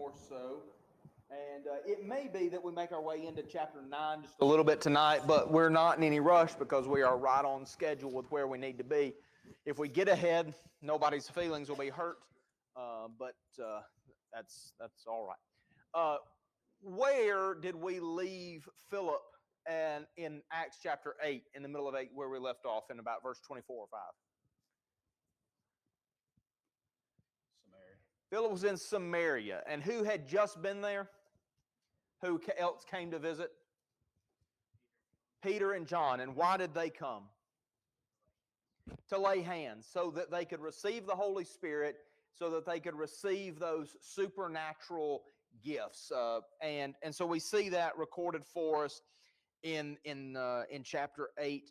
or so. And it may be that we make our way into chapter 9 just a little bit tonight, but we're not in any rush because we are right on schedule with where we need to be. If we get ahead, nobody's feelings will be hurt, but that's all right. Where did we leave Philip and in Acts chapter 8, in the middle of 8, where we left off in about verse 24 or 5? Samaria. Philip was in Samaria. And who had just been there? Who else came to visit? Peter and John. And why did they come? To lay hands, so that they could receive the Holy Spirit, so that they could receive those supernatural gifts. And so we see that recorded for us in chapter 8.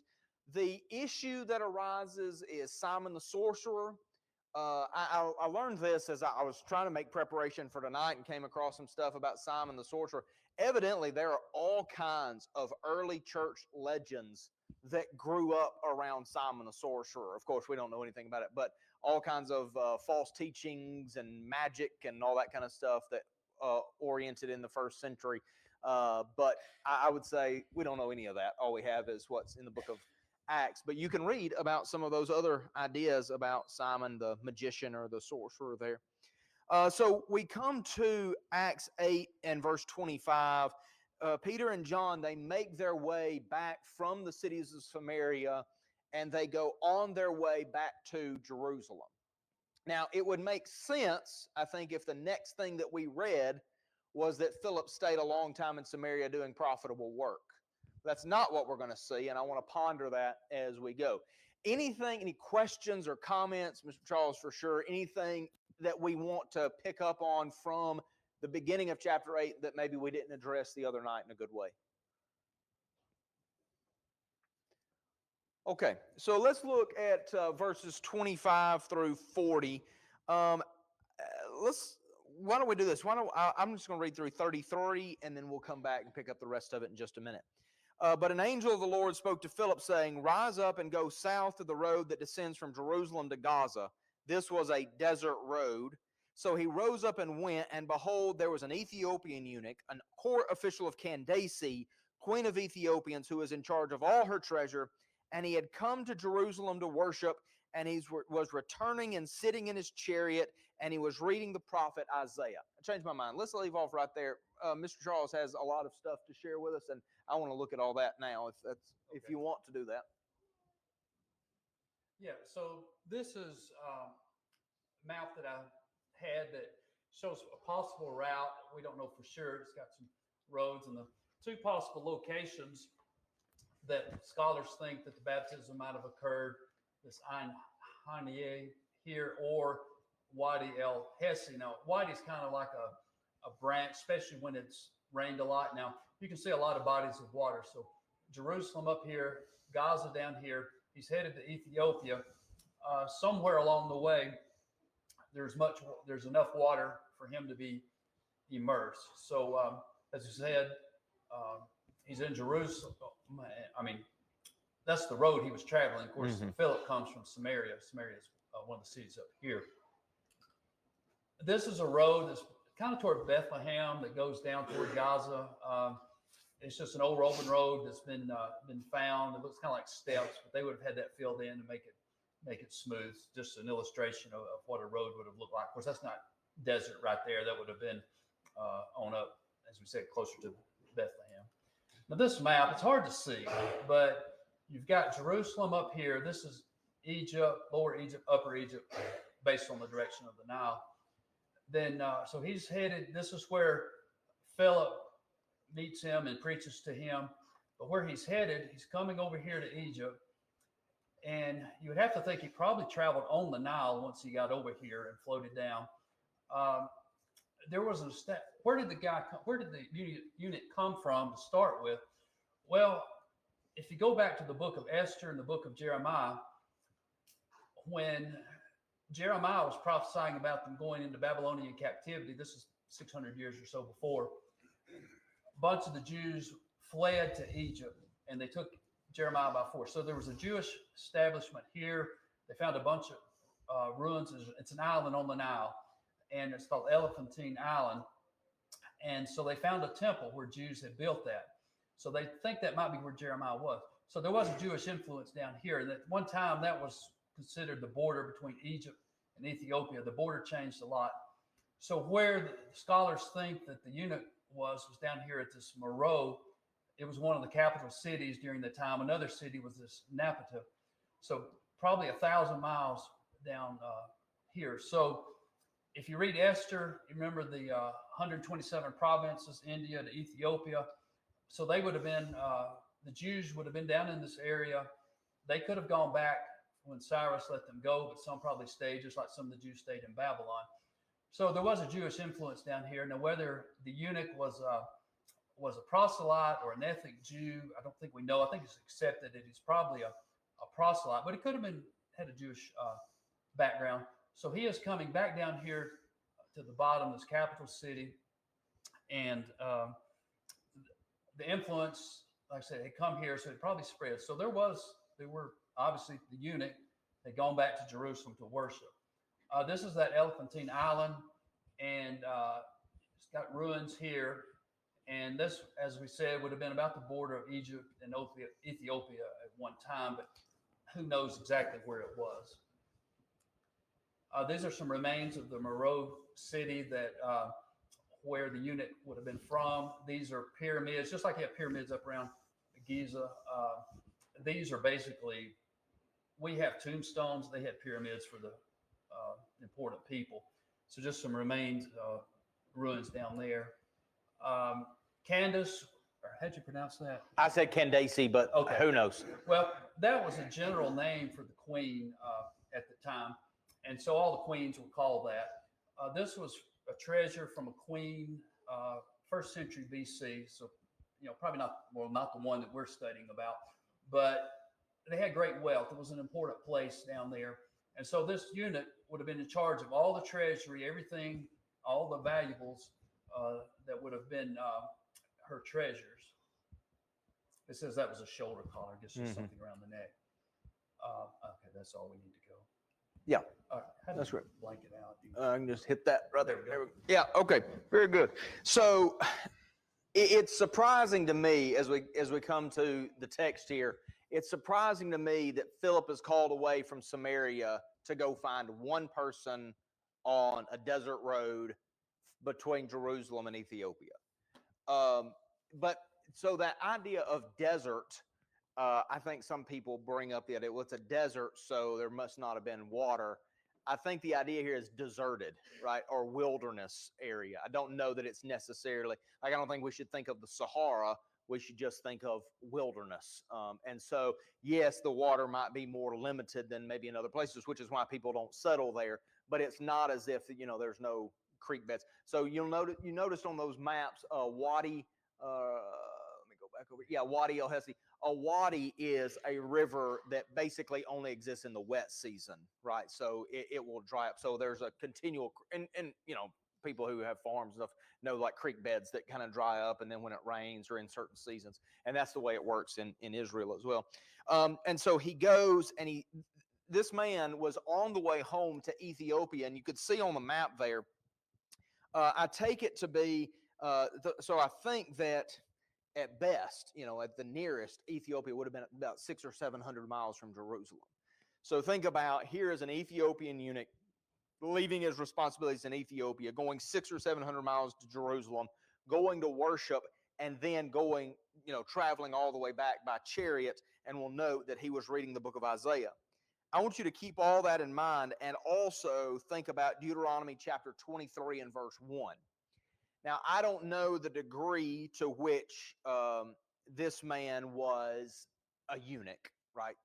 The issue that arises is Simon the sorcerer. I learned this as I was trying to make preparation for tonight and came across some stuff about Simon the sorcerer. Evidently, there are all kinds of early church legends that grew up around Simon the sorcerer. Of course, we don't know anything about it, but all kinds of false teachings and magic and all that kind of stuff that oriented in the first century. But I would say we don't know any of that. All we have is what's in the book of Acts. But you can read about some of those other ideas about Simon the magician or the sorcerer there. So we come to Acts 8 and verse 25. Peter and John, they make their way back from the cities of Samaria, and they go on their way back to Jerusalem. Now, it would make sense, I think, if the next thing that we read was that Philip stayed a long time in Samaria doing profitable work. That's not what we're going to see, and I want to ponder that as we go. Any questions or comments, Mr. Charles, for sure, anything that we want to pick up on from the beginning of chapter 8 that maybe we didn't address the other night in a good way? Okay, so let's look at verses 25 through 40. Why don't we do this? I'm just going to read through 33, and then we'll come back and pick up the rest of it in just a minute. But an angel of the Lord spoke to Philip, saying, "Rise up and go south of the road that descends from Jerusalem to Gaza." This was a desert road. So he rose up and went, and behold, there was an Ethiopian eunuch, a court official of Candace, queen of Ethiopians, who was in charge of all her treasure, and he had come to Jerusalem to worship, and he was returning and sitting in his chariot, and he was reading the prophet Isaiah. I changed my mind. Let's leave off right there. Mr. Charles has a lot of stuff to share with us, and I want to look at all that now, if you want to do that. Yeah, so this is a map that I had that shows a possible route. We don't know for sure. It's got some roads and the two possible locations that scholars think that the baptism might have occurred, this Ein Hanieh here or Wadi El Hesi. Now, Wadi is kind of like a branch, especially when it's rained a lot. Now, you can see a lot of bodies of water. So Jerusalem up here, Gaza down here. He's headed to Ethiopia. Somewhere along the way, there's enough water for him to be immersed. So as you said, he's in Jerusalem. I mean, that's the road he was traveling. Of course, Philip comes from Samaria. Samaria is one of the cities up here. This is a road that's kind of toward Bethlehem that goes down toward Gaza. It's just an old Roman road that's been found. It looks kind of like steps, but they would have had that filled in to make it smooth. Just an illustration of what a road would have looked like. Of course, that's not desert right there. That would have been on up, as we said, closer to Bethlehem. Now, this map, it's hard to see, but you've got Jerusalem up here. This is Egypt, Lower Egypt, Upper Egypt, based on the direction of the Nile. Then, so he's headed, this is where Philip meets him and preaches to him. But where he's headed, he's coming over here to Egypt. And you would have to think he probably traveled on the Nile once he got over here and floated down. There was a step. Where did the unit come from to start with? Well, if you go back to the book of Esther and the book of Jeremiah, when Jeremiah was prophesying about them going into Babylonian captivity, this is 600 years or so before, a bunch of the Jews fled to Egypt and they took Jeremiah by force. So there was a Jewish establishment here. They found a bunch of ruins. It's an island on the Nile, and it's called Elephantine Island. And so they found a temple where Jews had built that. So they think that might be where Jeremiah was. So there was a Jewish influence down here. And at one time, that was considered the border between Egypt and Ethiopia. The border changed a lot. So where the scholars think that the eunuch was down here at this Meroe. It was one of the capital cities during the time. Another city was this Napata. So probably 1,000 miles down here. So if you read Esther, you remember the 127 provinces, India to Ethiopia. So they would have been, the Jews would have been down in this area. They could have gone back when Cyrus let them go, but some probably stayed, just like some of the Jews stayed in Babylon. So there was a Jewish influence down here. Now, whether the eunuch was a proselyte or an ethnic Jew, I don't think we know. I think it's accepted that he's probably a proselyte, but he could have had a Jewish background. So he is coming back down here to the bottom, this capital city, and the influence, like I said, had come here, so it probably spread. So there were obviously the eunuch had gone back to Jerusalem to worship. This is that Elephantine Island, and it's got ruins here. And this, as we said, would have been about the border of Egypt and Ethiopia at one time, but who knows exactly where it was. These are some remains of the Meroe city that where the eunuch would have been from. These are pyramids, just like you have pyramids up around Giza. These are basically, we have tombstones. They had pyramids for the important people. So just some remains, ruins down there. Candace, or how'd you pronounce that? I said Candace, but Okay. Who knows? Well, that was a general name for the queen at the time. And so all the queens were called that. This was a treasure from a queen, 1st century BC. So, probably not the one that we're studying about, but they had great wealth. It was an important place down there. And so this eunuch would have been in charge of all the treasury, everything, all the valuables that would have been her treasures. It says that was a shoulder collar, just something around the neck. Okay, that's all we need to go. Yeah, that's great. Blank it out. I can just hit that right there. There we go. Yeah. Okay. Very good. So it's surprising to me as we come to the text here. It's surprising to me that Philip is called away from Samaria to go find one person on a desert road between Jerusalem and Ethiopia. But so that idea of desert, I think some people bring up the idea, well, it's a desert, so there must not have been water. I think the idea here is deserted, right, or wilderness area. I don't know that it's necessarily, I don't think we should think of the Sahara. We should just think of wilderness. And so, yes, the water might be more limited than maybe in other places, which is why people don't settle there. But it's not as if, there's no creek beds. So you noticed on those maps, Wadi, let me go back over. Yeah, Wadi El Hesi. A wadi is a river that basically only exists in the wet season, right? So it will dry up. So there's a continual, and people who have farms and stuff know like creek beds that kind of dry up, and then when it rains or in certain seasons, and that's the way it works in Israel as well. And so he goes, and this man was on the way home to Ethiopia, and you could see on the map there. I take it to be so I think that at best, at the nearest, Ethiopia would have been about 600 or 700 miles from Jerusalem. So think about, here is an Ethiopian eunuch leaving his responsibilities in Ethiopia, going 600 or 700 miles to Jerusalem, going to worship, and then going, traveling all the way back by chariot. And we'll note that he was reading the book of Isaiah. I want you to keep all that in mind, and also think about Deuteronomy chapter 23 and verse 1. Now, I don't know the degree to which this man was a eunuch, right?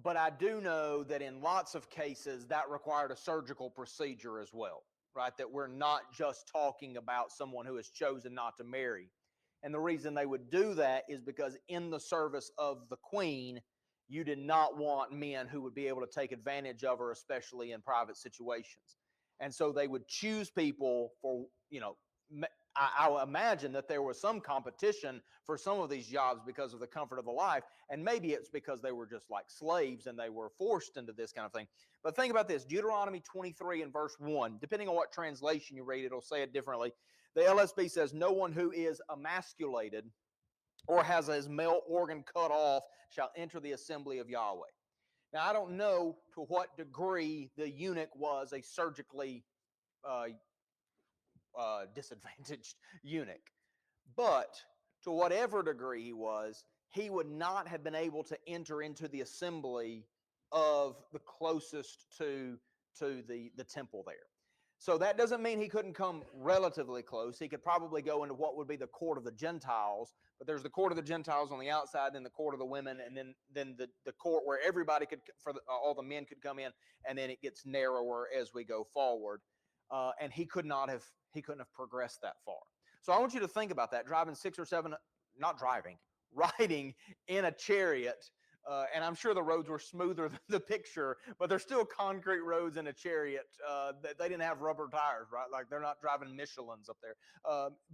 But I do know that in lots of cases that required a surgical procedure as well, right? That we're not just talking about someone who has chosen not to marry. And the reason they would do that is because in the service of the queen, you did not want men who would be able to take advantage of her, especially in private situations. And so they would choose people for, I imagine that there was some competition for some of these jobs because of the comfort of the life, and maybe it's because they were just like slaves and they were forced into this kind of thing. But think about this, Deuteronomy 23 and verse 1, depending on what translation you read, it'll say it differently. The LSB says, no one who is emasculated or has his male organ cut off shall enter the assembly of Yahweh. Now, I don't know to what degree the eunuch was a surgically disadvantaged eunuch. But to whatever degree he would not have been able to enter into the assembly of the closest to the temple there. So that doesn't mean he couldn't come relatively close. He could probably go into what would be the court of the Gentiles, but there's the court of the Gentiles on the outside, then the court of the women, and then the court where everybody could, all the men could come in, and then it gets narrower as we go forward. And he couldn't have progressed that far. So I want you to think about that, riding in a chariot. And I'm sure the roads were smoother than the picture, but they're still concrete roads in a chariot. They didn't have rubber tires, right? Like they're not driving Michelins up there,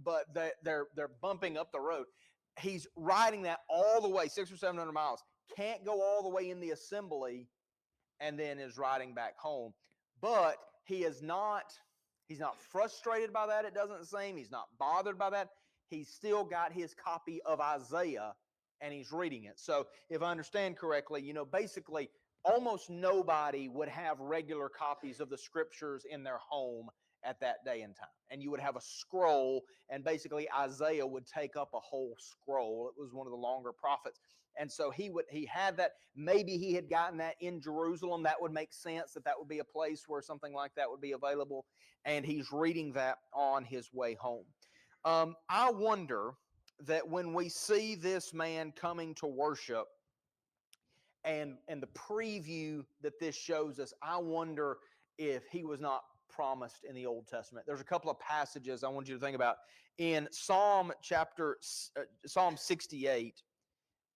but they're bumping up the road. He's riding that all the way, 600 or 700 miles. Can't go all the way in the assembly, and then is riding back home. But he's not frustrated by that, it doesn't seem. He's not bothered by that. He's still got his copy of Isaiah, and he's reading it. So if I understand correctly, basically almost nobody would have regular copies of the scriptures in their home at that day and time. And you would have a scroll, and basically Isaiah would take up a whole scroll. It was one of the longer prophets. And so he had that. Maybe he had gotten that in Jerusalem. That would make sense, that would be a place where something like that would be available. And he's reading that on his way home. I wonder that when we see this man coming to worship and the preview that this shows us, I wonder if he was not promised in the Old Testament. There's a couple of passages I want you to think about. In Psalm 68,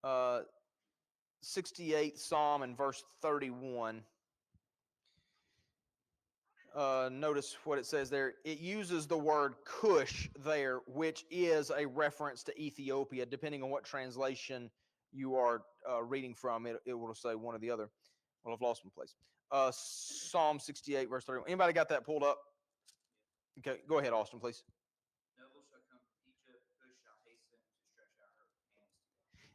68th Psalm and verse 31. Notice what it says there. It uses the word Cush there, which is a reference to Ethiopia. Depending on what translation you are reading from, it will say one or the other. Well, I've lost my place. Psalm 68, verse 31. Anybody got that pulled up? Okay, go ahead, Austin, please. Noble shall come from Egypt, Cush shall hasten to stretch out her hands.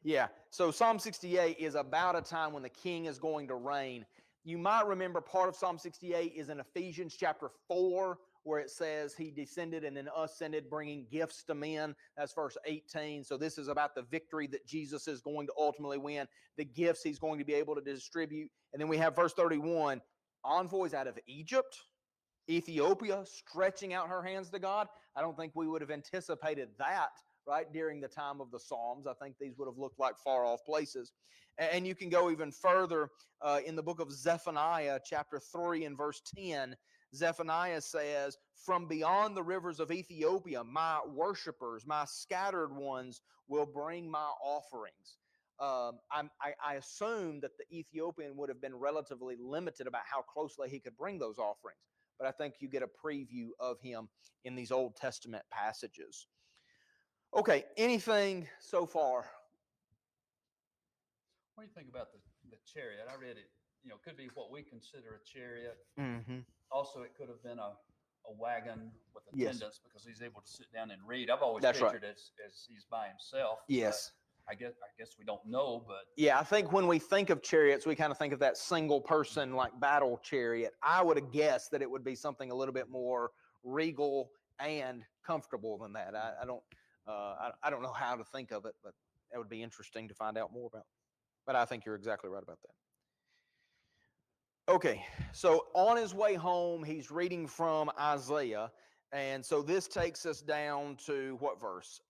Yeah, so Psalm 68 is about a time when the king is going to reign. You might remember part of Psalm 68 is in Ephesians chapter 4, where it says he descended and then ascended, bringing gifts to men. That's verse 18. So this is about the victory that Jesus is going to ultimately win, the gifts he's going to be able to distribute. And then we have verse 31, envoys out of Egypt, Ethiopia, stretching out her hands to God. I don't think we would have anticipated that, right, during the time of the Psalms. I think these would have looked like far-off places. And you can go even further in the book of Zephaniah, chapter 3 and verse 10. Zephaniah says, from beyond the rivers of Ethiopia, my worshipers, my scattered ones will bring my offerings. I assume that the Ethiopian would have been relatively limited about how closely he could bring those offerings. But I think you get a preview of him in these Old Testament passages. Okay, anything so far? What do you think about the chariot? I read it, could be what we consider a chariot. Mm-hmm. Also, it could have been a wagon with Yes. attendants, because he's able to sit down and read. I've always That's right. pictured as he's by himself. Yes. I guess we don't know, but Yeah, I think when we think of chariots, we kind of think of that single person like battle chariot. I would have guessed that it would be something a little bit more regal and comfortable than that. I don't know how to think of it, but that would be interesting to find out more about. But I think you're exactly right about that. Okay, so on his way home, he's reading from Isaiah. And so this takes us down to what verse?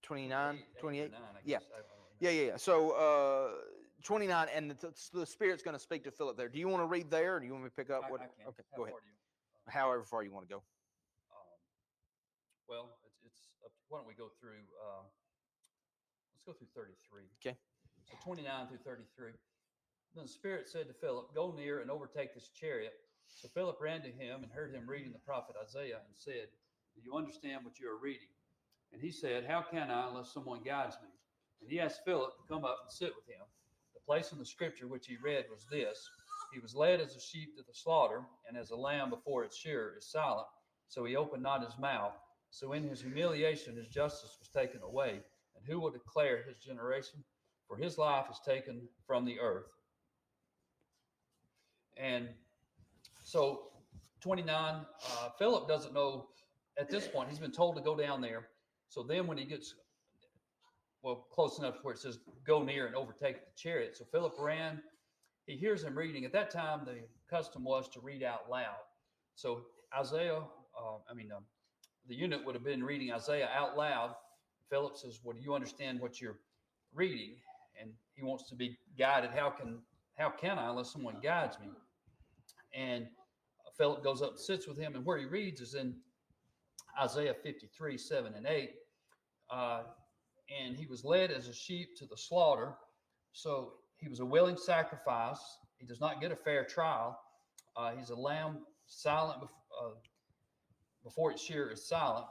29, 28? Yeah. Yeah. So 29, and the Spirit's going to speak to Philip there. Do you want to read there, or do you want me to pick up? I What? can. Okay, How go ahead. far do you? However far you want to go. Well, it's up. Why don't we go through? Let's go through 33. Okay. So 29 through 33. Then the Spirit said to Philip, "Go near and overtake this chariot So Philip ran to him and heard him reading the prophet Isaiah and said, "Do you understand what you are reading?" And he said, "How can I unless someone guides me?" And he asked Philip to come up and sit with him. The place in the scripture which he read was this: "He was led as a sheep to the slaughter, and as a lamb before its shearer is silent, so he opened not his mouth. So in his humiliation his justice was taken away. And who will declare his generation? For his life is taken from the earth." And so 29, Philip doesn't know at this point. He's been told to go down there. So then when he gets, well, close enough where it says go near and overtake the chariot. So Philip ran. He hears him reading. At that time, the custom was to read out loud. So Isaiah, the eunuch would have been reading Isaiah out loud. Philip says, "Well, do you understand what you're reading?" And he wants to be guided. How can I unless someone guides me? And Philip goes up and sits with him, and where he reads is in Isaiah 53, 7 and 8. And he was led as a sheep to the slaughter. So he was a willing sacrifice. He does not get a fair trial. He's a lamb silent before its shearer is silent.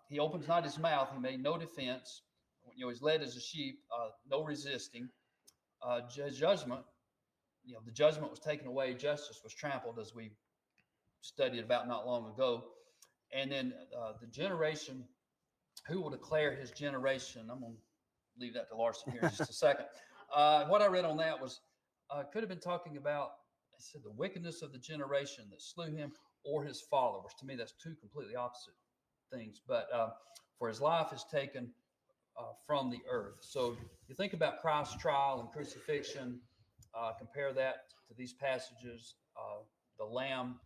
He opens not his mouth. He made no defense. He's led as a sheep, no resisting. Judgment, the judgment was taken away. Justice was trampled, as we studied about not long ago. And then the generation, who will declare his generation? I'm going to leave that to Larson here in just a second. What I read on that was, could have been talking about, I said, the wickedness of the generation that slew him or his followers. To me, that's two completely opposite things. But for his life is taken from the earth. So you think about Christ's trial and crucifixion, compare that to these passages. The lamb,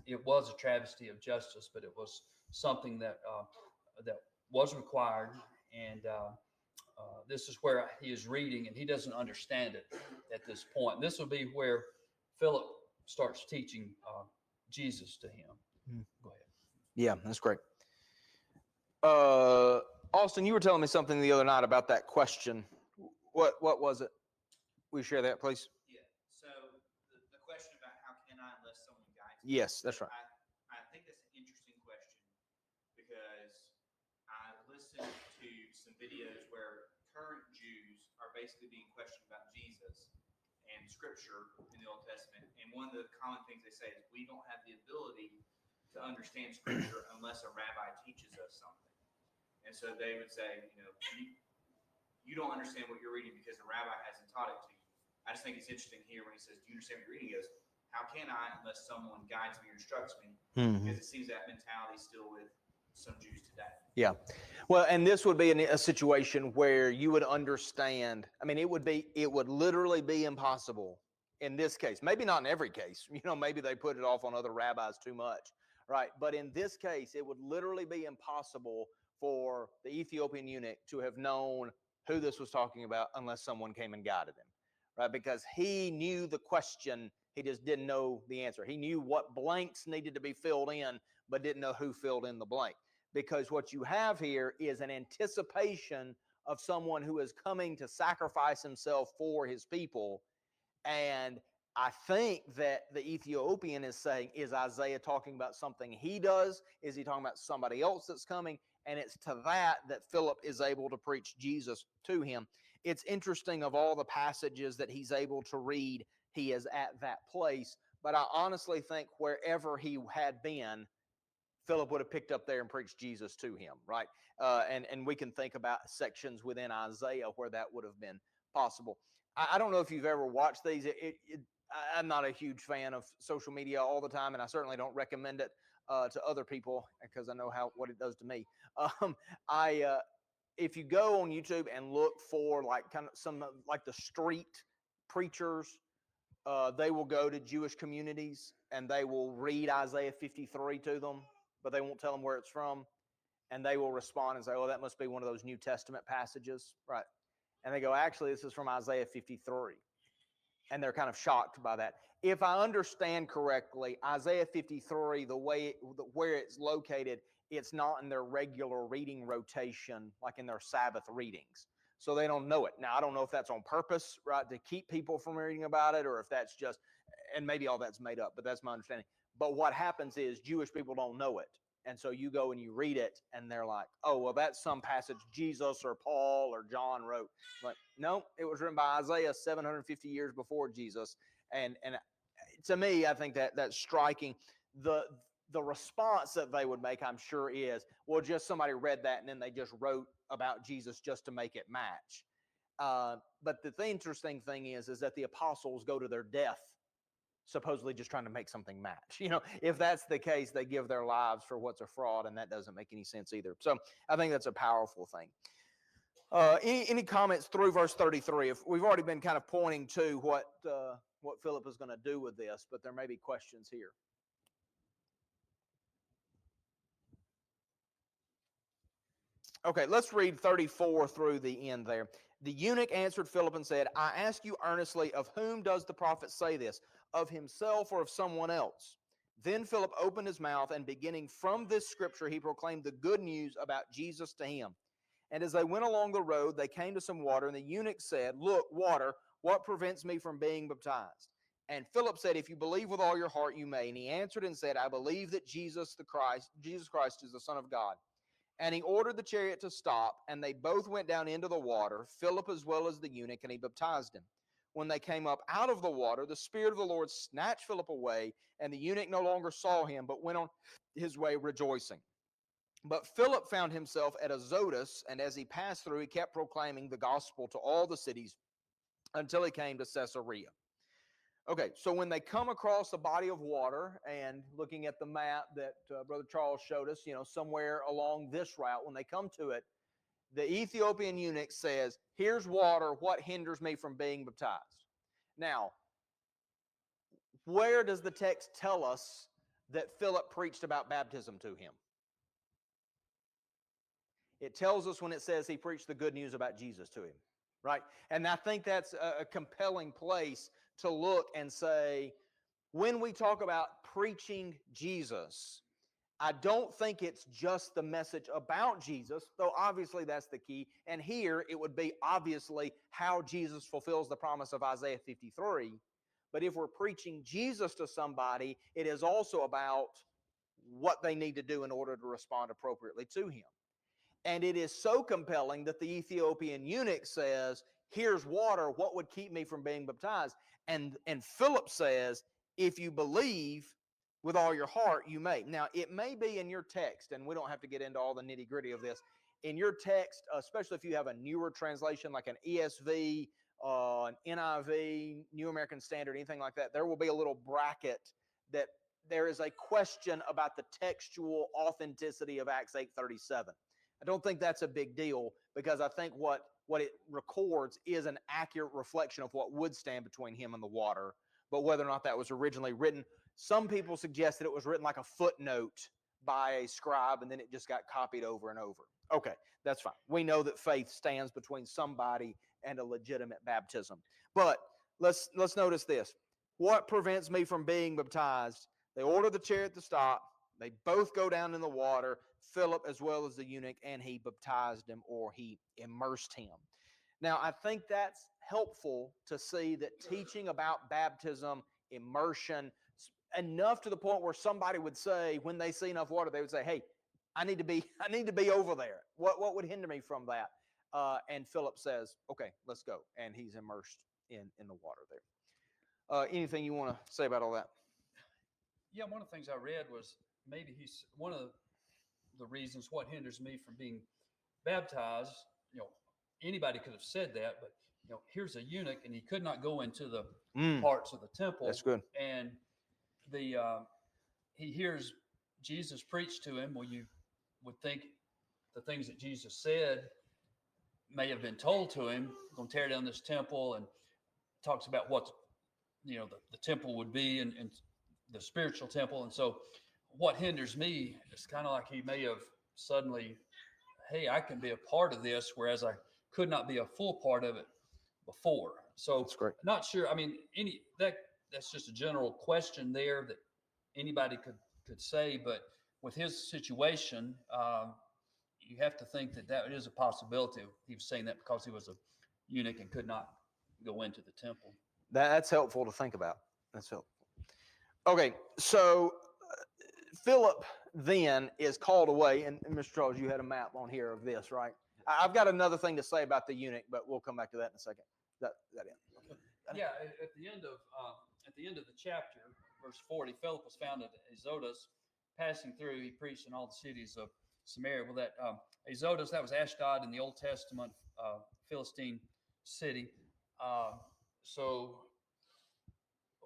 it was a travesty of justice, but it was something that was required. And this is where he is reading, and he doesn't understand it at this point. This will be where Philip starts teaching Jesus to him. Go ahead. Yeah, that's great. Austin, you were telling me something the other night about that question. What was it? Will you share that, please? Yeah. So the question about how can I unless someone guides me? Yes, that's right. I think that's an interesting question because I listened to some videos where current Jews are basically being questioned about Jesus and Scripture in the Old Testament. And one of the common things they say is we don't have the ability to understand Scripture unless a rabbi teaches us something. And so they would say, you don't understand what you're reading because the rabbi hasn't taught it to you. I just think it's interesting here when he says, "Do you understand what you're reading?" He goes, "How can I unless someone guides me or instructs me?" Because it seems that mentality is still with some Jews today. Yeah. Well, and this would be a situation where you would understand. I mean, it would literally be impossible in this case. Maybe not in every case. Maybe they put it off on other rabbis too much, right? But in this case, it would literally be impossible for the Ethiopian eunuch to have known who this was talking about unless someone came and guided him, right? Because he knew the question, he just didn't know the answer. He knew what blanks needed to be filled in, but didn't know who filled in the blank. Because what you have here is an anticipation of someone who is coming to sacrifice himself for his people. And I think that the Ethiopian is saying, is Isaiah talking about something he does? Is he talking about somebody else that's coming? And it's to that Philip is able to preach Jesus to him. It's interesting, of all the passages that he's able to read, he is at that place. But I honestly think wherever he had been, Philip would have picked up there and preached Jesus to him, right? And we can think about sections within Isaiah where that would have been possible. I don't know if you've ever watched these. I'm not a huge fan of social media all the time, and I certainly don't recommend it to other people because I know what it does to me. If you go on YouTube and look for kind of some like the street preachers, they will go to Jewish communities and they will read Isaiah 53 to them, but they won't tell them where it's from. And they will respond and say, "Oh, that must be one of those New Testament passages," right? And they go, "Actually, this is from Isaiah 53. And they're kind of shocked by that. If I understand correctly, Isaiah 53, where it's located, it's not in their regular reading rotation, like in their Sabbath readings. So they don't know it. Now, I don't know if that's on purpose, right, to keep people from reading about it, or if that's just, and maybe all that's made up, but that's my understanding. But what happens is Jewish people don't know it. And so you go and you read it, and they're like, oh, well, that's some passage Jesus or Paul or John wrote. Like, no, it was written by Isaiah 750 years before Jesus. And to me, I think that's striking. The response that they would make, I'm sure, is, well, just somebody read that and then they just wrote about Jesus just to make it match. But the interesting thing is that the apostles go to their death supposedly just trying to make something match. If that's the case, they give their lives for what's a fraud, and that doesn't make any sense either. So I think that's a powerful thing. Any comments through verse 33? If we've already been kind of pointing to what Philip is going to do with this, but there may be questions here. Okay, let's read 34 through the end there. The eunuch answered Philip and said, I ask you earnestly, of whom does the prophet say this? Of himself or of someone else? Then Philip opened his mouth, and beginning from this scripture, he proclaimed the good news about Jesus to him. And as they went along the road, they came to some water, and the eunuch said, look, water, what prevents me from being baptized? And Philip said, if you believe with all your heart, you may. And he answered and said, I believe that Jesus Christ is the Son of God. And he ordered the chariot to stop, and they both went down into the water, Philip as well as the eunuch, and he baptized him. When they came up out of the water, the Spirit of the Lord snatched Philip away, and the eunuch no longer saw him, but went on his way rejoicing. But Philip found himself at Azotus, and as he passed through, he kept proclaiming the gospel to all the cities until he came to Caesarea. Okay, so when they come across a body of water, and looking at the map that Brother Charles showed us, somewhere along this route, when they come to it, the Ethiopian eunuch says, here's water, what hinders me from being baptized? Now, where does the text tell us that Philip preached about baptism to him? It tells us when it says he preached the good news about Jesus to him, right? And I think that's a compelling place to look and say, when we talk about preaching Jesus, I don't think it's just the message about Jesus, though obviously that's the key. And here it would be obviously how Jesus fulfills the promise of Isaiah 53. But if we're preaching Jesus to somebody, it is also about what they need to do in order to respond appropriately to him. And it is so compelling that the Ethiopian eunuch says, here's water, what would keep me from being baptized? And Philip says, if you believe with all your heart, you may. Now, it may be in your text, and we don't have to get into all the nitty-gritty of this. In your text, especially if you have a newer translation like an ESV, an NIV, New American Standard, anything like that, there will be a little bracket that there is a question about the textual authenticity of Acts 8:37. I don't think that's a big deal, because I think what it records is an accurate reflection of what would stand between him and the water. But whether or not that was originally written, some people suggest that it was written like a footnote by a scribe, and then it just got copied over and over. Okay, that's fine. We know that faith stands between somebody and a legitimate baptism. But let's notice this. What prevents me from being baptized? They order the chariot to stop. They both go down in the water, Philip as well as the eunuch, and he baptized him, or he immersed him. Now, I think that's helpful to see that teaching about baptism, immersion, enough to the point where somebody would say, when they see enough water, they would say, hey, I need to be over there. What would hinder me from that? And Philip says, okay, let's go. And he's immersed in the water there. Anything you want to say about all that? Yeah, one of the things I read was maybe he's one of the reasons what hinders me from being baptized. Anybody could have said that, but here's a eunuch, and he could not go into the parts of the temple. That's good. And he hears Jesus preach to him. Well, you would think the things that Jesus said may have been told to him. Going to tear down this temple, and talks about what the temple would be, and the spiritual temple. And so what hinders me is kind of like he may have suddenly, hey, I can be a part of this, whereas I could not be a full part of it before. So that's great. Not sure. I mean, that's just a general question there that anybody could say, but with his situation, you have to think that is a possibility. He was saying that because he was a eunuch and could not go into the temple. That's helpful to think about. That's helpful. Okay, so Philip then is called away, and Mr. Charles, you had a map on here of this, right? I've got another thing to say about the eunuch, but we'll come back to that in a second. That in? Yeah, at the end of the chapter, verse 40, Philip was found at Azotus, passing through. He preached in all the cities of Samaria. Well, that Azotus, that was Ashdod in the Old Testament, Philistine city. So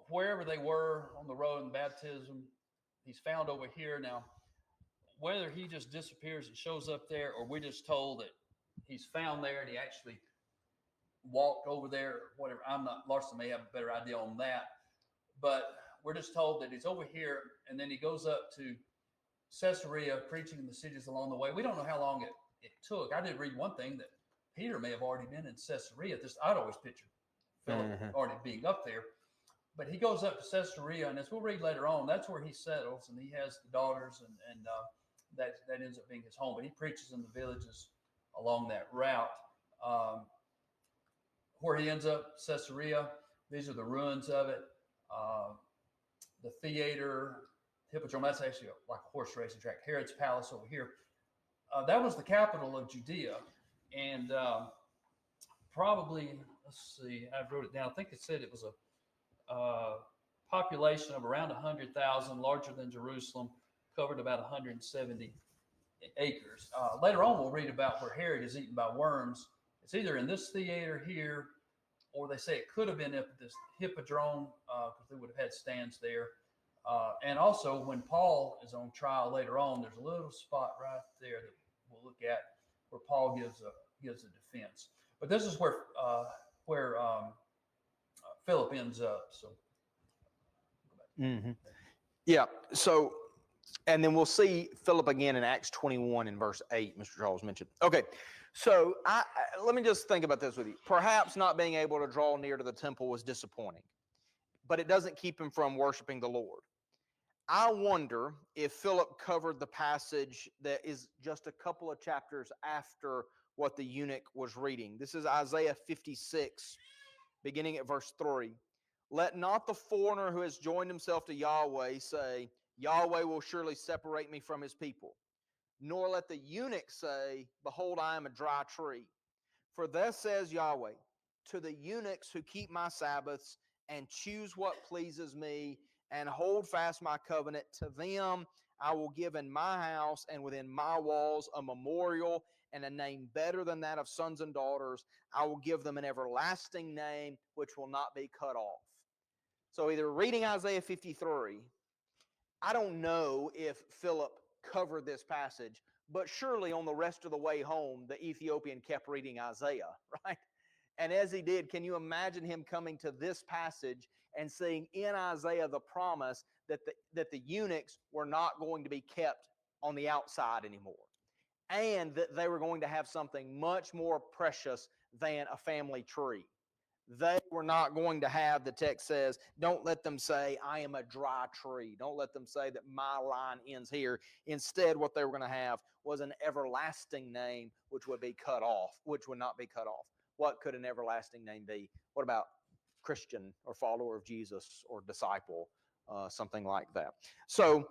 wherever they were on the road in baptism, he's found over here now. Whether he just disappears and shows up there, or we're just told that he's found there and he actually walked over there, or whatever. I'm not. Larson may have a better idea on that, but we're just told that he's over here, and then he goes up to Caesarea, preaching in the cities along the way. We don't know how long it took. I did read one thing that Peter may have already been in Caesarea. I'd always pictured Philip already being up there, but he goes up to Caesarea, and as we'll read later on, that's where he settles, and he has the daughters, and that ends up being his home. But he preaches in the villages along that route. Where he ends up, Caesarea, these are the ruins of it. The theater, Hippodrome, that's actually like a horse racing track. Herod's palace over here. That was the capital of Judea. And probably, let's see, I wrote it down. I think it said it was a population of around 100,000, larger than Jerusalem, covered about 170 acres. Later on, we'll read about where Herod is eaten by worms. It's either in this theater here, or they say it could have been at this Hippodrome, because they would have had stands there. And also, when Paul is on trial later on, there's a little spot right there that we'll look at where Paul gives a defense. But this is where Philip ends up. So, yeah. So, and then we'll see Philip again in Acts 21 in verse 8, Mr. Charles mentioned. Okay, so let me just think about this with you. Perhaps not being able to draw near to the temple was disappointing, but it doesn't keep him from worshiping the Lord. I wonder if Philip covered the passage that is just a couple of chapters after what the eunuch was reading. This is Isaiah 56, beginning at verse 3. Let not the foreigner who has joined himself to Yahweh say, Yahweh will surely separate me from his people. Nor let the eunuch say, behold, I am a dry tree. For thus says Yahweh, to the eunuchs who keep my Sabbaths and choose what pleases me and hold fast my covenant, to them I will give in my house and within my walls a memorial and a name better than that of sons and daughters. I will give them an everlasting name which will not be cut off. So either reading Isaiah 53, I don't know if Philip covered this passage, but surely on the rest of the way home, the Ethiopian kept reading Isaiah, right? And as he did, can you imagine him coming to this passage and seeing in Isaiah the promise that the eunuchs were not going to be kept on the outside anymore, and that they were going to have something much more precious than a family tree? They were not going to have, the text says, don't let them say, I am a dry tree. Don't let them say that my line ends here. Instead, what they were going to have was an everlasting name which would be cut off, which would not be cut off. What could an everlasting name be? What about Christian or follower of Jesus or disciple? Something like that. So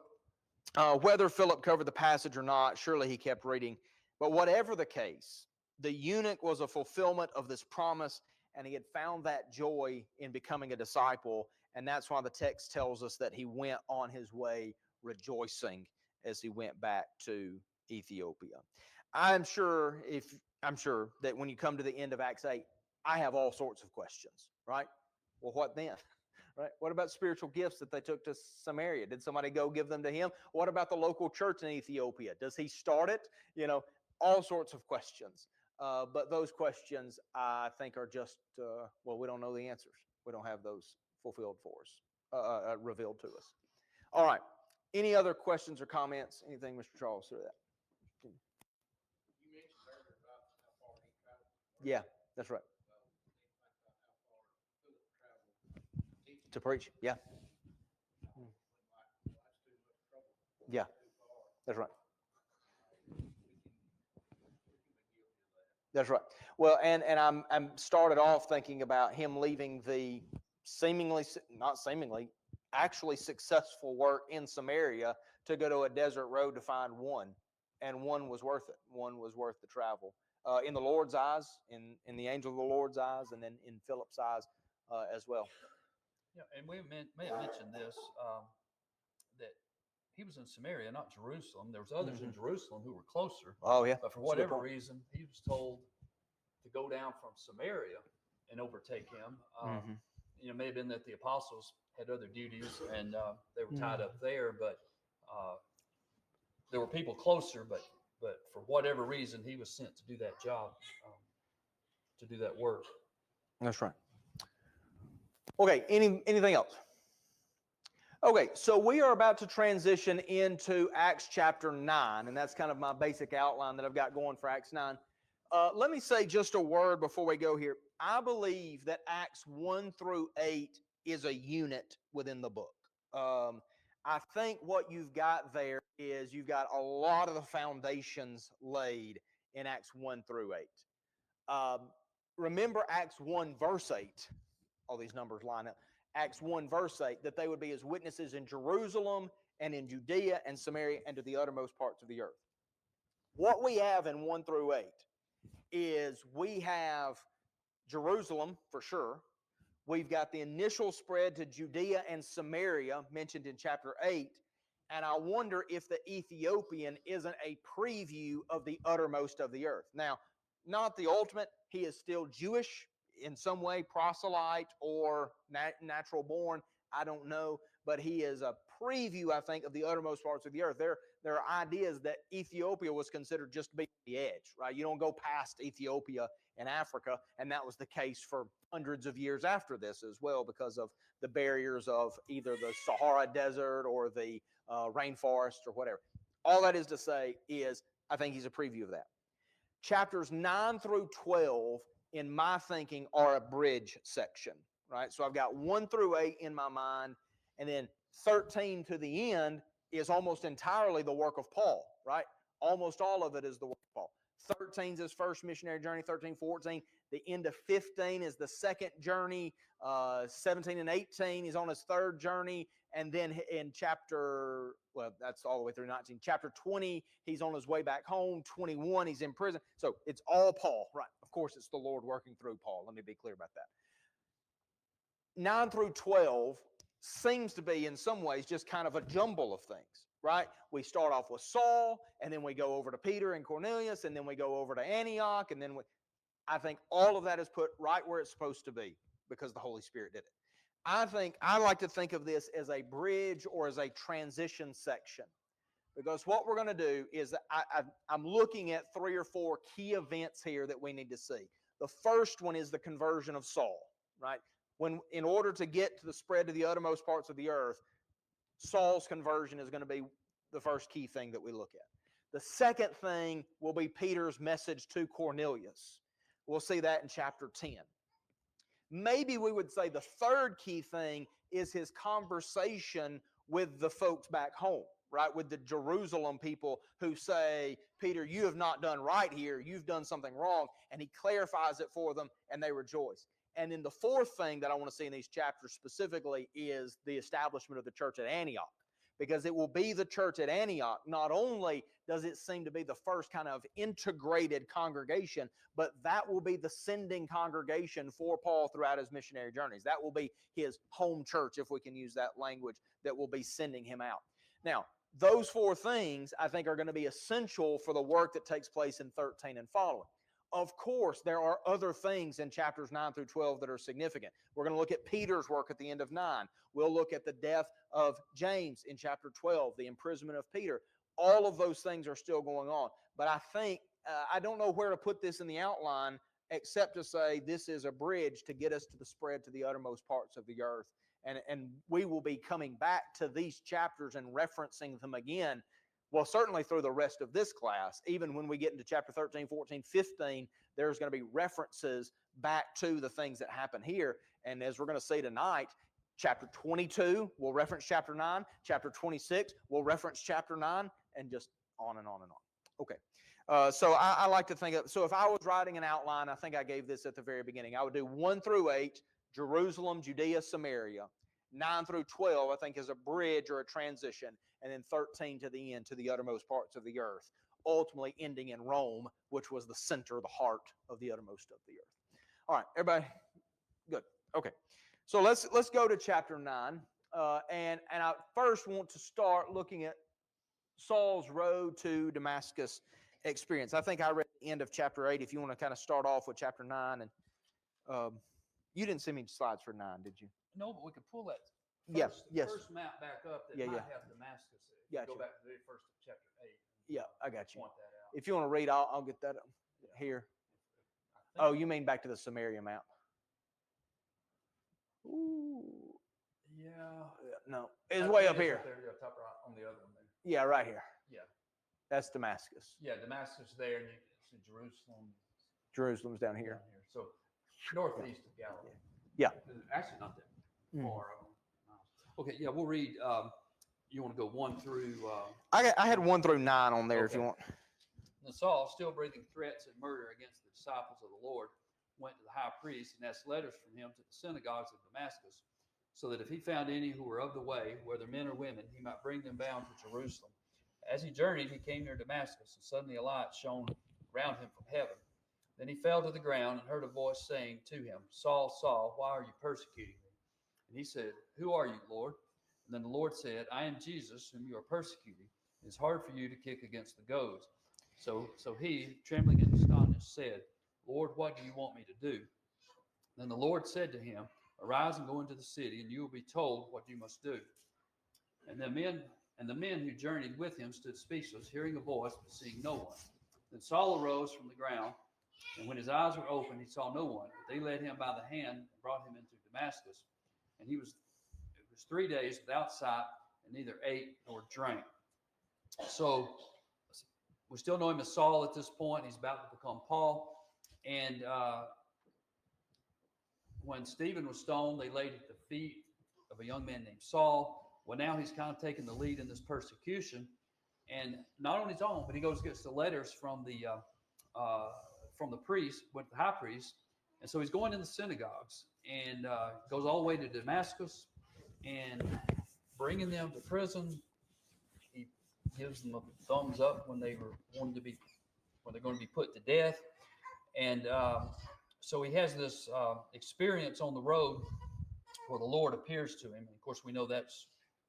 whether Philip covered the passage or not, surely he kept reading. But whatever the case, the eunuch was a fulfillment of this promise, and he had found that joy in becoming a disciple. And that's why the text tells us that he went on his way rejoicing as he went back to Ethiopia. I'm sure that when you come to the end of Acts 8, I have all sorts of questions, right? Well, what then? Right? What about spiritual gifts that they took to Samaria? Did somebody go give them to him? What about the local church in Ethiopia? Does he start it? All sorts of questions. But those questions, I think, are just, we don't know the answers. We don't have those fulfilled for us, revealed to us. All right. Any other questions or comments? Anything, Mr. Charles, through that? You mentioned earlier about how far he traveled. Yeah, that's right. To preach, yeah. Yeah, that's right. That's right. Well, and I'm started off thinking about him leaving the not seemingly, actually successful work in Samaria to go to a desert road to find one, and one was worth it. One was worth the travel. In the Lord's eyes, in the angel of the Lord's eyes, and then in Philip's eyes as well. Yeah, and we may have mentioned this, that he was in Samaria, not Jerusalem. There was others in Jerusalem who were closer, Oh yeah, but for that's a good whatever point. reason, he was told to go down from Samaria and overtake him. Mhm. May have been that the apostles had other duties and they were tied up there, but there were people closer. But for whatever reason, he was sent to do that job, to do that work. That's right. Okay, anything else? Okay, so we are about to transition into Acts chapter 9, and that's kind of my basic outline that I've got going for Acts 9. Let me say just a word before we go here. I believe that Acts 1 through 8 is a unit within the book. I think what you've got there is you've got a lot of the foundations laid in Acts 1 through 8. Remember Acts 1 verse 8. All these numbers line up. Acts 1 verse 8, that they would be his witnesses in Jerusalem and in Judea and Samaria and to the uttermost parts of the earth. What we have in 1 through 8 is we have Jerusalem for sure. We've got the initial spread to Judea and Samaria mentioned in chapter 8. And I wonder if the Ethiopian isn't a preview of the uttermost of the earth. Now, not the ultimate. He is still Jewish in some way, proselyte or natural born. I don't know. But he is a preview, I think, of the uttermost parts of the earth. There are ideas that Ethiopia was considered just to be the edge, right? You don't go past Ethiopia in Africa, and that was the case for hundreds of years after this as well because of the barriers of either the Sahara Desert or the rainforest or whatever. All that is to say is I think he's a preview of that. Chapters 9 through 12, in my thinking, are a bridge section, right? So I've got 1 through 8 in my mind, and then 13 to the end is almost entirely the work of Paul, right? Almost all of it is the work of Paul. 13 is his first missionary journey, 13, 14. The end of 15 is the second journey. 17 and 18, he's on his third journey. And then in chapter, well, that's all the way through 19. Chapter 20, he's on his way back home. 21, he's in prison. So it's all Paul, right? Of course, it's the Lord working through Paul. Let me be clear about that. 9 through 12 seems to be, in some ways, just kind of a jumble of things, right? We start off with Saul, and then we go over to Peter and Cornelius, and then we go over to Antioch, and then I think all of that is put right where it's supposed to be because the Holy Spirit did it. I like to think of this as a bridge or as a transition section, because what we're going to do is I'm looking at 3 or 4 key events here that we need to see. The first one is the conversion of Saul, right? When in order to get to the spread to the uttermost parts of the earth, Saul's conversion is going to be the first key thing that we look at. The second thing will be Peter's message to Cornelius. We'll see that in chapter 10. Maybe we would say the third key thing is his conversation with the folks back home, right? With the Jerusalem people who say, Peter, you have not done right here. You've done something wrong. And he clarifies it for them and they rejoice. And then the fourth thing that I want to see in these chapters specifically is the establishment of the church at Antioch. Because it will be the church at Antioch. Not only does it seem to be the first kind of integrated congregation, but that will be the sending congregation for Paul throughout his missionary journeys. That will be his home church, if we can use that language, that will be sending him out. Now, those 4 things, I think, are going to be essential for the work that takes place in 13 and following. Of course, there are other things in chapters 9 through 12 that are significant. We're going to look at Peter's work at the end of 9. We'll look at the death of James in chapter 12, the imprisonment of Peter. All of those things are still going on. But I think, I don't know where to put this in the outline except to say this is a bridge to get us to the spread to the uttermost parts of the earth. And we will be coming back to these chapters and referencing them again. Well, certainly through the rest of this class, even when we get into chapter 13, 14, 15, there's going to be references back to the things that happen here. And as we're going to see tonight, chapter 22 will reference chapter 9. Chapter 26 will reference chapter 9, and just on and on and on. Okay. So I like to think of, so if I was writing an outline, I think I gave this at the very beginning. I would do 1 through 8, Jerusalem, Judea, Samaria. 9 through 12, I think, is a bridge or a transition, and then 13 to the end, to the uttermost parts of the earth, ultimately ending in Rome, which was the center, the heart of the uttermost of the earth. All right, everybody, good. Okay, so let's go to chapter 9, and I first want to start looking at Saul's road to Damascus experience. I think I read the end of chapter 8. If you want to kind of start off with chapter 9, and you didn't send me slides for 9, did you? No, but we could pull that Yeah, yes. first map back up that Yeah, might yeah. have Damascus. Gotcha. Go back to the very first of chapter 8. Yeah, I got you. Point that out. If you want to read, I'll get that up here. I Oh, think- you mean back to the Samaria map? Ooh, Yeah. no, it's I way think up here. There, yeah, top right on the other one there. Yeah, right here. Yeah. That's Damascus. Yeah, Damascus there, and you see Jerusalem Jerusalem's down here. down here. So northeast of Galilee. Yeah. Actually, not that Mm. far. Okay, yeah, we'll read. You want to go 1 through. I had 1 through 9 on there if you Okay. want. And Saul, still breathing threats and murder against the disciples of the Lord, went to the high priest and asked letters from him to the synagogues of Damascus, so that if he found any who were of the way, whether men or women, he might bring them bound to Jerusalem. As he journeyed, he came near Damascus, and suddenly a light shone round him from heaven. Then he fell to the ground and heard a voice saying to him, Saul, Saul, why are you persecuting me? And he said, Who are you, Lord? And then the Lord said, I am Jesus, whom you are persecuting. It is hard for you to kick against the goads. So he, trembling and astonished, said, Lord, what do you want me to do? Then the Lord said to him, Arise and go into the city, and you will be told what you must do. And the men who journeyed with him stood speechless, hearing a voice, but seeing no one. Then Saul arose from the ground, and when his eyes were opened, he saw no one. But they led him by the hand and brought him into Damascus. And it was 3 days without sight, and neither ate nor drank. So we still know him as Saul at this point. He's about to become Paul. And when Stephen was stoned, they laid at the feet of a young man named Saul. Well, now he's kind of taking the lead in this persecution. And not on his own, but he gets the letters from the priest, with the high priest. And so he's going in the synagogues and goes all the way to Damascus and bringing them to prison. He gives them a thumbs up when they're going to be put to death. And so he has this experience on the road where the Lord appears to him. And of course, we know that's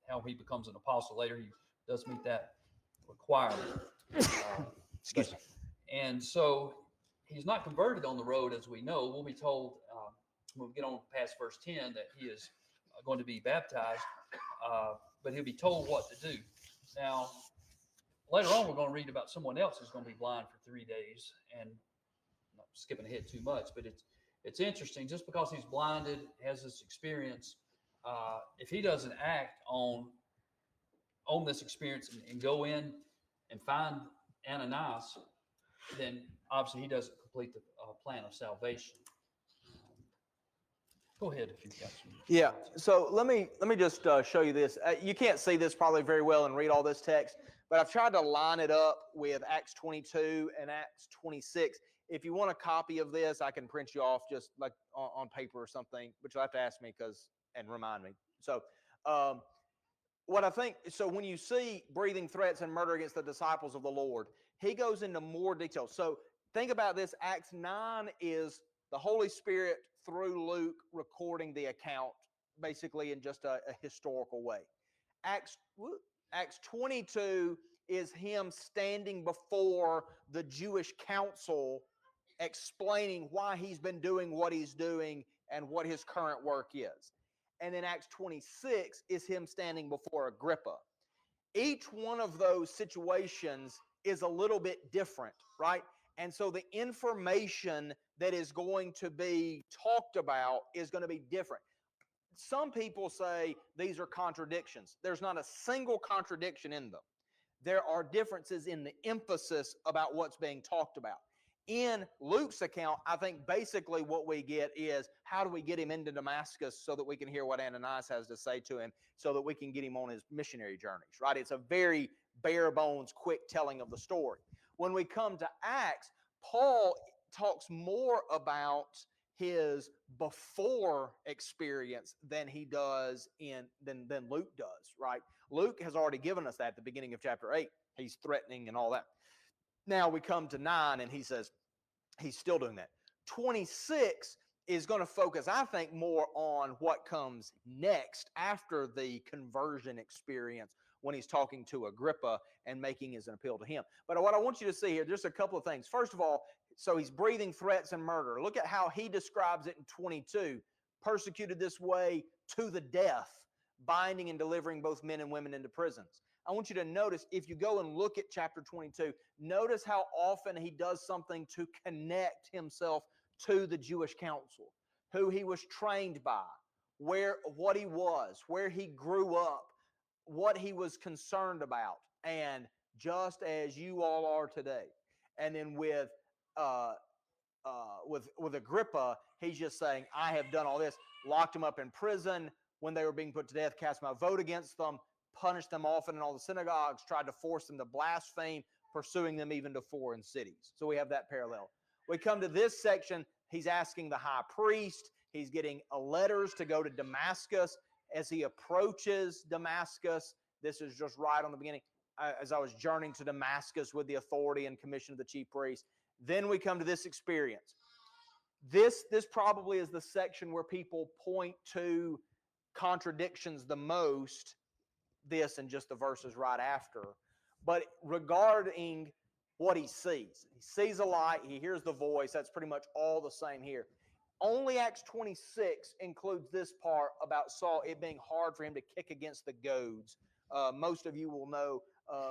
how he becomes an apostle later. He does meet that requirement. Excuse me. And so he's not converted on the road, as we know. We'll be told when we get on past verse 10 that he is going to be baptized, but he'll be told what to do. Now, later on, we're going to read about someone else who's going to be blind for 3 days, and I'm not skipping ahead too much, but it's interesting. Just because he's blinded, has this experience, if he doesn't act on this experience and go in and find Ananias, then obviously he doesn't complete the plan of salvation. Go ahead if you've got some. Yeah. So let me just show you this. You can't see this probably very well and read all this text, but I've tried to line it up with Acts 22 and Acts 26. If you want a copy of this, I can print you off just like on paper or something, but you'll have to ask me and remind me. So what I think, so when you see breathing threats and murder against the disciples of the Lord, he goes into more detail. So think about this. Acts 9 is the Holy Spirit through Luke recording the account, basically in just a historical way. Acts 22 is him standing before the Jewish council explaining why he's been doing what he's doing and what his current work is. And then Acts 26 is him standing before Agrippa. Each one of those situations is a little bit different, right? And so the information that is going to be talked about is going to be different. Some people say these are contradictions. There's not a single contradiction in them. There are differences in the emphasis about what's being talked about. In Luke's account, I think basically what we get is how do we get him into Damascus so that we can hear what Ananias has to say to him so that we can get him on his missionary journeys, right? It's a very bare bones, quick telling of the story. When we come to Acts, Paul talks more about his before experience than he does than Luke does, right? Luke has already given us that at the beginning of chapter 8. He's threatening and all that. Now we come to 9 and he says he's still doing that. 26 is going to focus, I think, more on what comes next after the conversion experience when he's talking to Agrippa and making his appeal to him. But what I want you to see here, just a couple of things. First of all, so he's breathing threats and murder. Look at how he describes it in 22. Persecuted this way to the death, binding and delivering both men and women into prisons. I want you to notice, if you go and look at chapter 22, notice how often he does something to connect himself to the Jewish council, who he was trained by, what he was, where he grew up, what he was concerned about, and just as you all are today. And then with Agrippa, he's just saying, I have done all this, locked him up in prison when they were being put to death, cast my vote against them, punished them often in all the synagogues, tried to force them to blaspheme, pursuing them even to foreign cities. So we have that parallel. We come to this section, he's asking the high priest, he's getting letters to go to Damascus. As he approaches Damascus, this is just right on the beginning, as I was journeying to Damascus with the authority and commission of the chief priest. Then we come to this experience. This probably is the section where people point to contradictions the most, this and just the verses right after. But regarding what he sees a light, he hears the voice, that's pretty much all the same here. Only Acts 26 includes this part about Saul, it being hard for him to kick against the goads. Most of you will know,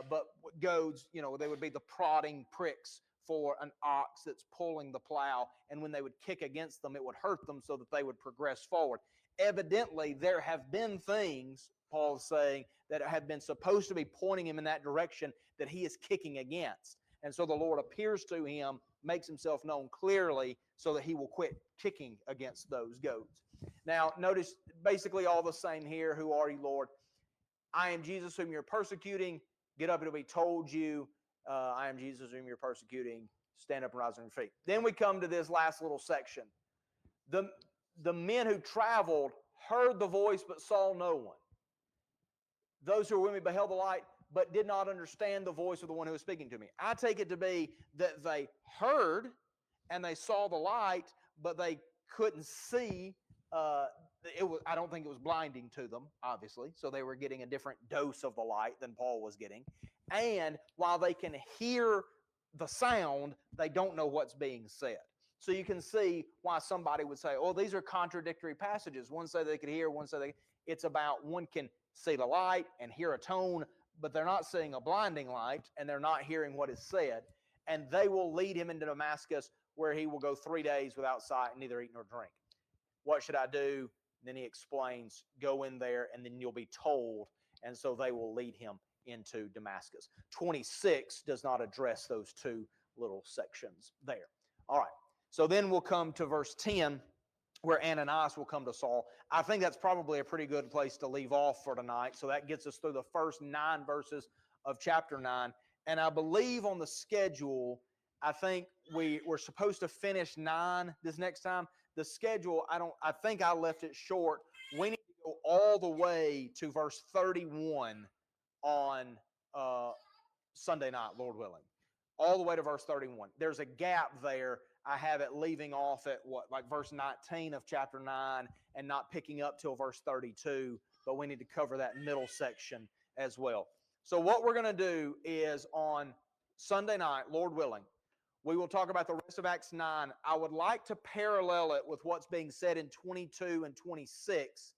but goads, they would be the prodding pricks for an ox that's pulling the plow, and when they would kick against them, it would hurt them so that they would progress forward. Evidently, there have been things, Paul's saying, that have been supposed to be pointing him in that direction that he is kicking against. And so the Lord appears to him, makes himself known clearly so that he will quit kicking against those goads. Now, notice basically all the same here. Who are you, Lord? I am Jesus whom you're persecuting. Get up, it'll be told you. I am Jesus whom you're persecuting. Stand up and rise on your feet. Then we come to this last little section. The men who traveled heard the voice but saw no one. Those who were with me beheld the light but did not understand the voice of the one who was speaking to me. I take it to be that they heard and they saw the light, but they couldn't see. I don't think it was blinding to them, obviously. So they were getting a different dose of the light than Paul was getting. And while they can hear the sound, they don't know what's being said. So you can see why somebody would say, oh, these are contradictory passages. One say they could hear, one say it's about one can see the light and hear a tone, but they're not seeing a blinding light and they're not hearing what is said. And they will lead him into Damascus, where he will go 3 days without sight and neither eat nor drink. What should I do? Then he explains, go in there and then you'll be told. And so they will lead him into Damascus. 26 does not address those two little sections there. All right. So then we'll come to verse 10, where Ananias will come to Saul. I think that's probably a pretty good place to leave off for tonight. So that gets us through the first 9 verses of chapter 9. And I believe on the schedule, I think we're supposed to finish 9 this next time. The schedule, I think I left it short. We need to go all the way to verse 31 on Sunday night, Lord willing. All the way to verse 31. There's a gap there. I have it leaving off at verse 19 of chapter 9 and not picking up till verse 32, but we need to cover that middle section as well. So what we're going to do is on Sunday night, Lord willing, we will talk about the rest of Acts 9. I would like to parallel it with what's being said in 22 and 26.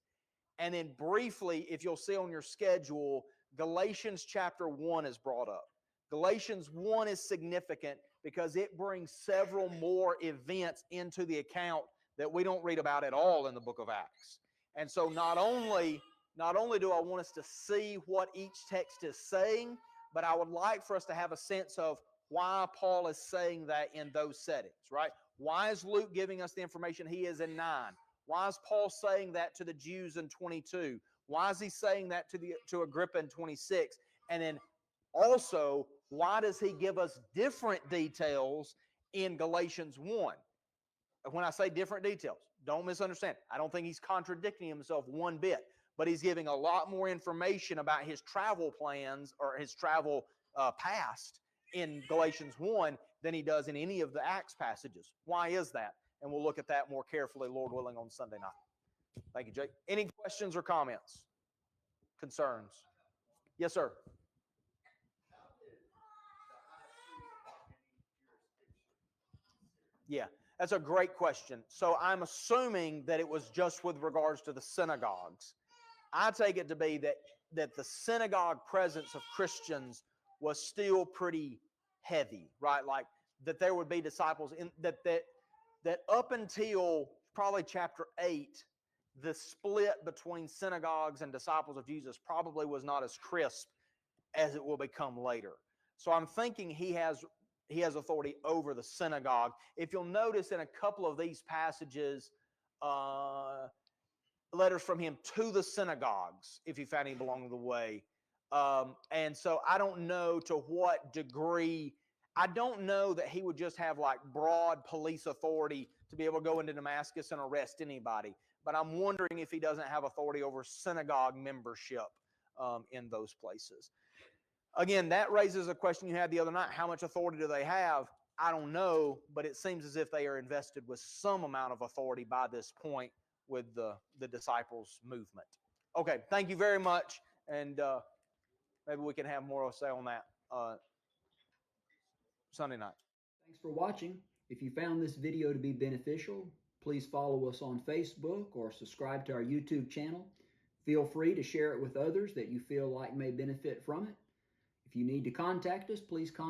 And then briefly, if you'll see on your schedule, Galatians chapter 1 is brought up. Galatians 1 is significant because it brings several more events into the account that we don't read about at all in the book of Acts. And so not only do I want us to see what each text is saying, but I would like for us to have a sense of why Paul is saying that in those settings, right? Why is Luke giving us the information he is in 9? Why is Paul saying that to the Jews in 22? Why is he saying that to Agrippa in 26? And then also, why does he give us different details in Galatians 1? when I say different details, don't misunderstand. I don't think he's contradicting himself one bit, but he's giving a lot more information about his travel plans or his travel past in Galatians 1 than he does in any of the Acts passages. Why is that? And we'll look at that more carefully, Lord willing, on Sunday night. Thank you, Jake. Any questions or comments? Concerns? Yes, sir. Yeah, that's a great question. So I'm assuming that it was just with regards to the synagogues. I take it to be that the synagogue presence of Christians was still pretty heavy, right? Like that there would be disciples in that up until probably chapter 8, the split between synagogues and disciples of Jesus probably was not as crisp as it will become later. So I'm thinking he has authority over the synagogue. If you'll notice in a couple of these passages, letters from him to the synagogues, if he found any belong to the way. And so I don't know to what degree, I don't know that he would just have like broad police authority to be able to go into Damascus and arrest anybody. But I'm wondering if he doesn't have authority over synagogue membership in those places. Again, that raises a question you had the other night. How much authority do they have? I don't know, but it seems as if they are invested with some amount of authority by this point with the disciples' movement. Okay, thank you very much, and maybe we can have more to say on that Sunday night. Thanks for watching. If you found this video to be beneficial, please follow us on Facebook or subscribe to our YouTube channel. Feel free to share it with others that you feel like may benefit from it. If you need to contact us, please contact